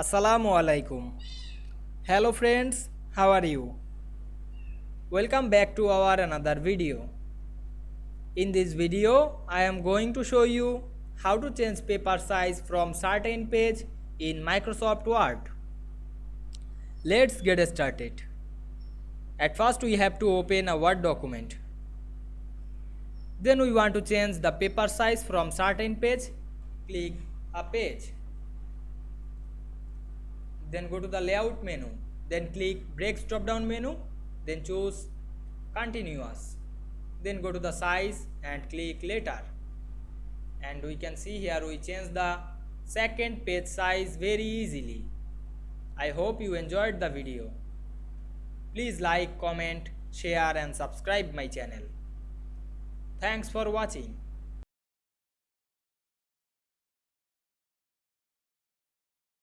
Assalamu Walaikum. Hello friends, how are you? Welcome back to our another video. In this video, I am going to show you how to change paper size from certain page in Microsoft Word. Let's get started. At first we have to open a Word document. Then we want to change the paper size from certain page. Click a page. Then go to the layout menu, then click breaks drop down menu, then choose continuous, then go to the size and click letter, and we can see here we change the second page size very easily. I hope you enjoyed the video. Please like, comment, share and subscribe my channel. Thanks for watching.